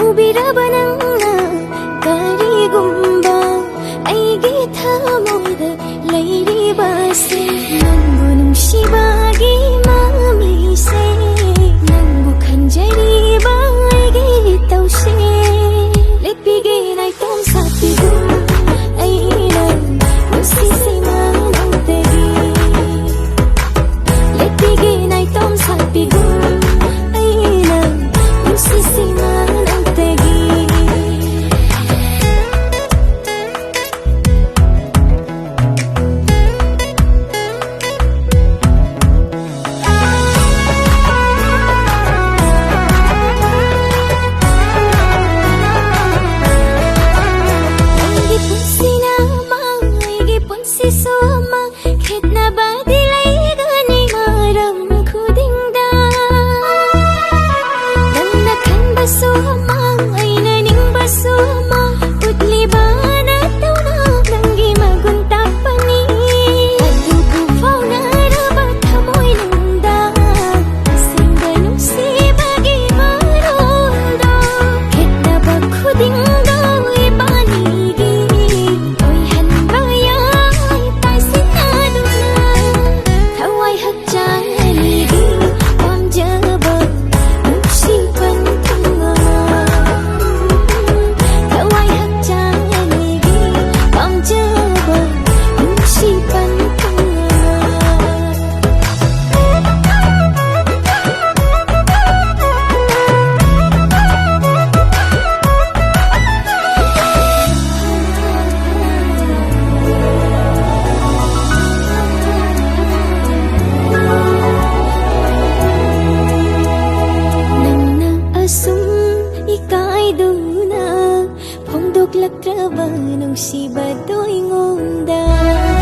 Ubiraba nangna karigumba aigi thamoida lairiba se nangu nungsibagi mamise nangu khanjariba aigi tause lepige naitom satpi aina nungsisima nangtegi lepige naitom satpi aina nungsisima nangtegi. Soma khitna badi laigani maram khudingda nanna khanba soma aina ningba soma utli bana tauna nangi magun tapani adugu fauna raba thamoi nunda singa nusibagi marondo khitna ba khudingda ibanigi oi hanba Lakraba nung sibado'y ngonda.